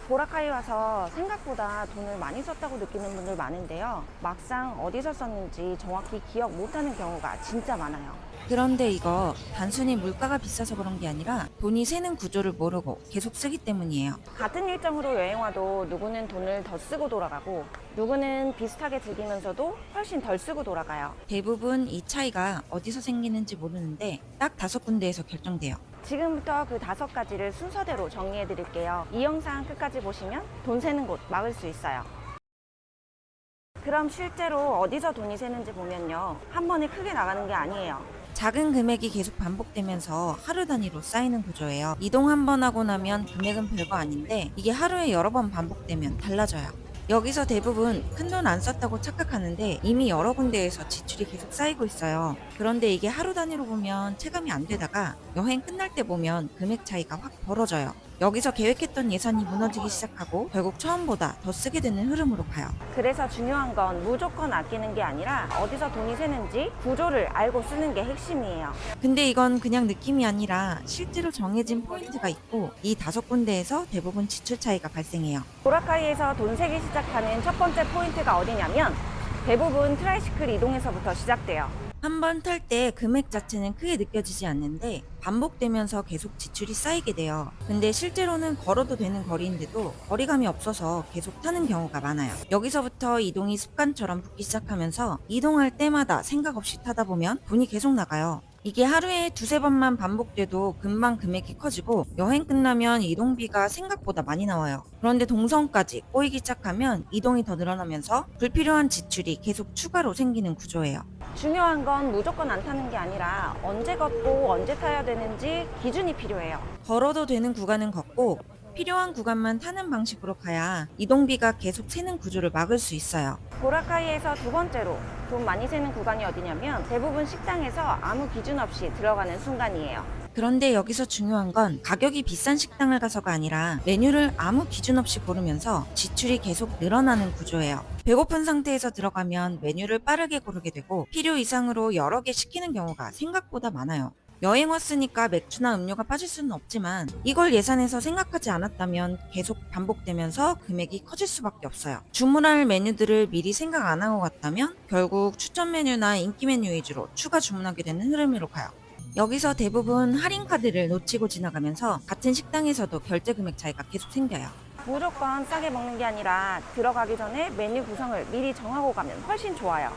보라카이 와서 생각보다 돈을 많이 썼다고 느끼는 분들 많은데요. 막상 어디서 썼는지 정확히 기억 못하는 경우가 진짜 많아요. 그런데 이거 단순히 물가가 비싸서 그런 게 아니라 돈이 새는 구조를 모르고 계속 쓰기 때문이에요. 같은 일정으로 여행 와도 누구는 돈을 더 쓰고 돌아가고 누구는 비슷하게 즐기면서도 훨씬 덜 쓰고 돌아가요. 대부분 이 차이가 어디서 생기는지 모르는데 딱 5군데에서 결정돼요. 지금부터 그 5가지를 순서대로 정리해 드릴게요. 이 영상 끝까지 보시면 돈 새는 곳 막을 수 있어요. 그럼 실제로 어디서 돈이 새는지 보면요. 한 번에 크게 나가는 게 아니에요. 작은 금액이 계속 반복되면서 하루 단위로 쌓이는 구조예요. 이동 한 번 하고 나면 금액은 별거 아닌데 이게 하루에 여러 번 반복되면 달라져요. 여기서 대부분 큰돈 안 썼다고 착각하는데 이미 여러 군데에서 지출이 계속 쌓이고 있어요. 그런데 이게 하루 단위로 보면 체감이 안 되다가 여행 끝날 때 보면 금액 차이가 확 벌어져요. 여기서 계획했던 예산이 무너지기 시작하고 결국 처음보다 더 쓰게 되는 흐름으로 가요. 그래서 중요한 건 무조건 아끼는 게 아니라 어디서 돈이 새는지 구조를 알고 쓰는 게 핵심이에요. 근데 이건 그냥 느낌이 아니라 실제로 정해진 포인트가 있고 이 5군데에서 대부분 지출 차이가 발생해요. 보라카이에서 돈 세기 시작하는 첫 번째 포인트가 어디냐면 대부분 트라이시클 이동에서부터 시작돼요. 한 번 탈 때 금액 자체는 크게 느껴지지 않는데 반복되면서 계속 지출이 쌓이게 돼요. 근데 실제로는 걸어도 되는 거리인데도 거리감이 없어서 계속 타는 경우가 많아요. 여기서부터 이동이 습관처럼 붙기 시작하면서 이동할 때마다 생각 없이 타다 보면 돈이 계속 나가요. 이게 하루에 2~3번만 반복돼도 금방 금액이 커지고 여행 끝나면 이동비가 생각보다 많이 나와요. 그런데 동선까지 꼬이기 시작하면 이동이 더 늘어나면서 불필요한 지출이 계속 추가로 생기는 구조예요. 중요한 건 무조건 안 타는 게 아니라 언제 걷고 언제 타야 되는지 기준이 필요해요. 걸어도 되는 구간은 걷고 필요한 구간만 타는 방식으로 가야 이동비가 계속 새는 구조를 막을 수 있어요. 보라카이에서 두 번째로 돈 많이 새는 구간이 어디냐면 대부분 식당에서 아무 기준 없이 들어가는 순간이에요. 그런데 여기서 중요한 건 가격이 비싼 식당을 가서가 아니라 메뉴를 아무 기준 없이 고르면서 지출이 계속 늘어나는 구조예요. 배고픈 상태에서 들어가면 메뉴를 빠르게 고르게 되고 필요 이상으로 여러 개 시키는 경우가 생각보다 많아요. 여행 왔으니까 맥주나 음료가 빠질 수는 없지만 이걸 예산에서 생각하지 않았다면 계속 반복되면서 금액이 커질 수밖에 없어요. 주문할 메뉴들을 미리 생각 안 하고 갔다면 결국 추천 메뉴나 인기 메뉴 위주로 추가 주문하게 되는 흐름으로 가요. 여기서 대부분 할인 카드를 놓치고 지나가면서 같은 식당에서도 결제 금액 차이가 계속 생겨요. 무조건 싸게 먹는 게 아니라 들어가기 전에 메뉴 구성을 미리 정하고 가면 훨씬 좋아요.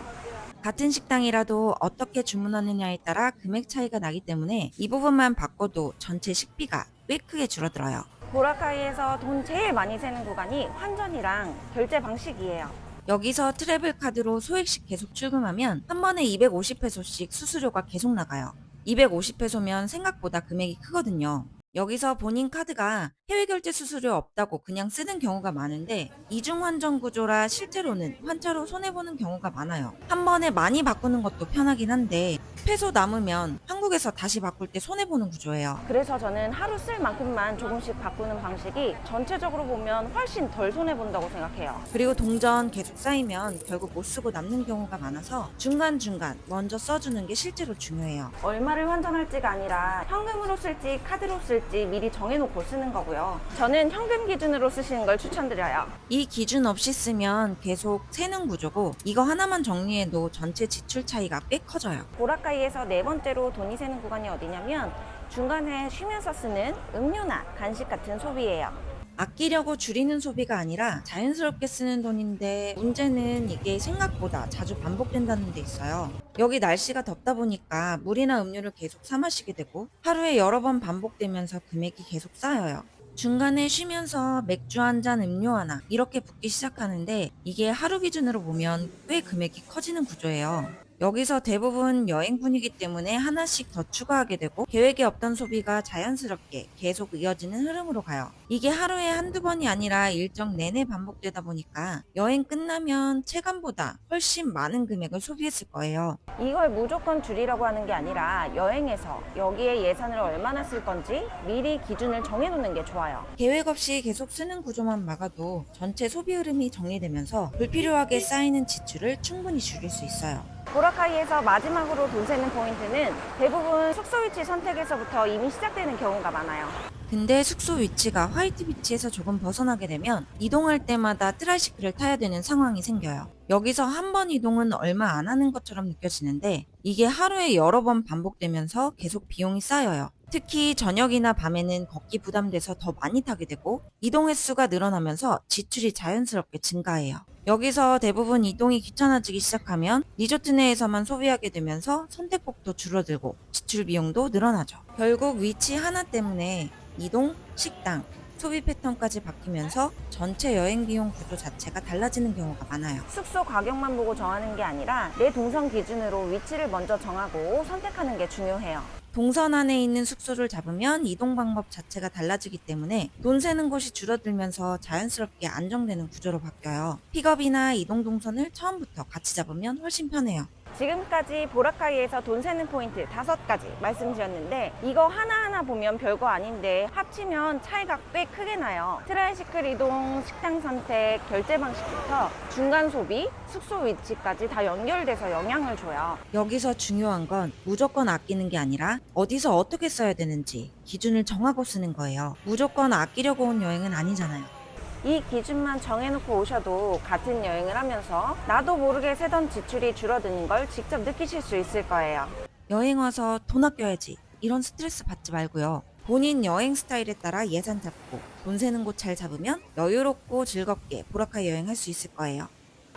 같은 식당이라도 어떻게 주문하느냐에 따라 금액 차이가 나기 때문에 이 부분만 바꿔도 전체 식비가 꽤 크게 줄어들어요. 보라카이에서 돈 제일 많이 새는 구간이 환전이랑 결제 방식이에요. 여기서 트래블 카드로 소액씩 계속 출금하면 한 번에 250페소씩 수수료가 계속 나가요. 250페소면 생각보다 금액이 크거든요. 여기서 본인 카드가 해외 결제 수수료 없다고 그냥 쓰는 경우가 많은데 이중 환전 구조라 실제로는 환차로 손해보는 경우가 많아요. 한 번에 많이 바꾸는 것도 편하긴 한데 페소 남으면 한국에서 다시 바꿀 때 손해보는 구조예요. 그래서 저는 하루 쓸 만큼만 조금씩 바꾸는 방식이 전체적으로 보면 훨씬 덜 손해본다고 생각해요. 그리고 동전 계속 쌓이면 결국 못 쓰고 남는 경우가 많아서 중간중간 먼저 써주는 게 실제로 중요해요. 얼마를 환전할지가 아니라 현금으로 쓸지 카드로 쓸지 미리 정해놓고 쓰는 거고요. 저는 현금 기준으로 쓰시는 걸 추천드려요. 이 기준 없이 쓰면 계속 새는 구조고 이거 하나만 정리해도 전체 지출 차이가 꽤 커져요. 보라카이에서 네 번째로 돈이 새는 구간이 어디냐면 중간에 쉬면서 쓰는 음료나 간식 같은 소비예요. 아끼려고 줄이는 소비가 아니라 자연스럽게 쓰는 돈인데 문제는 이게 생각보다 자주 반복된다는 데 있어요. 여기 날씨가 덥다 보니까 물이나 음료를 계속 사 마시게 되고 하루에 여러 번 반복되면서 금액이 계속 쌓여요. 중간에 쉬면서 맥주 한 잔, 음료 하나 이렇게 붓기 시작하는데 이게 하루 기준으로 보면 꽤 금액이 커지는 구조예요. 여기서 대부분 여행 분위기 때문에 하나씩 더 추가하게 되고 계획에 없던 소비가 자연스럽게 계속 이어지는 흐름으로 가요. 이게 하루에 한두 번이 아니라 일정 내내 반복되다 보니까 여행 끝나면 체감보다 훨씬 많은 금액을 소비했을 거예요. 이걸 무조건 줄이라고 하는 게 아니라 여행에서 여기에 예산을 얼마나 쓸 건지 미리 기준을 정해놓는 게 좋아요. 계획 없이 계속 쓰는 구조만 막아도 전체 소비 흐름이 정리되면서 불필요하게 쌓이는 지출을 충분히 줄일 수 있어요. 보라카이에서 마지막으로 돈 세는 포인트는 대부분 숙소 위치 선택에서부터 이미 시작되는 경우가 많아요. 근데 숙소 위치가 화이트 비치에서 조금 벗어나게 되면 이동할 때마다 트라이시클을 타야 되는 상황이 생겨요. 여기서 한 번 이동은 얼마 안 하는 것처럼 느껴지는데 이게 하루에 여러 번 반복되면서 계속 비용이 쌓여요. 특히 저녁이나 밤에는 걷기 부담돼서 더 많이 타게 되고 이동 횟수가 늘어나면서 지출이 자연스럽게 증가해요. 여기서 대부분 이동이 귀찮아지기 시작하면 리조트 내에서만 소비하게 되면서 선택폭도 줄어들고 지출 비용도 늘어나죠. 결국 위치 하나 때문에 이동, 식당, 소비 패턴까지 바뀌면서 전체 여행 비용 구조 자체가 달라지는 경우가 많아요. 숙소 가격만 보고 정하는 게 아니라 내 동선 기준으로 위치를 먼저 정하고 선택하는 게 중요해요. 동선 안에 있는 숙소를 잡으면 이동 방법 자체가 달라지기 때문에 돈 새는 곳이 줄어들면서 자연스럽게 안정되는 구조로 바뀌어요. 픽업이나 이동 동선을 처음부터 같이 잡으면 훨씬 편해요. 지금까지 보라카이에서 돈 새는 포인트 5가지 말씀드렸는데 이거 하나하나 보면 별거 아닌데 합치면 차이가 꽤 크게 나요. 트라이시클 이동, 식당 선택, 결제 방식부터 중간 소비, 숙소 위치까지 다 연결돼서 영향을 줘요. 여기서 중요한 건 무조건 아끼는 게 아니라 어디서 어떻게 써야 되는지 기준을 정하고 쓰는 거예요. 무조건 아끼려고 온 여행은 아니잖아요. 이 기준만 정해놓고 오셔도 같은 여행을 하면서 나도 모르게 세던 지출이 줄어드는 걸 직접 느끼실 수 있을 거예요. 여행 와서 돈 아껴야지 이런 스트레스 받지 말고요. 본인 여행 스타일에 따라 예산 잡고 돈 새는 곳 잘 잡으면 여유롭고 즐겁게 보라카이 여행할 수 있을 거예요.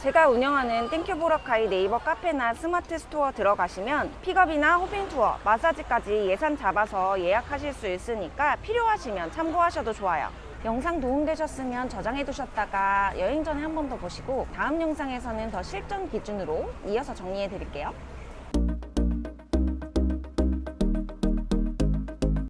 제가 운영하는 땡큐 보라카이 네이버 카페나 스마트 스토어 들어가시면 픽업이나 호핑 투어, 마사지까지 예산 잡아서 예약하실 수 있으니까 필요하시면 참고하셔도 좋아요. 영상 도움되셨으면 저장해 두셨다가 여행 전에 한 번 더 보시고 다음 영상에서는 더 실전 기준으로 이어서 정리해 드릴게요.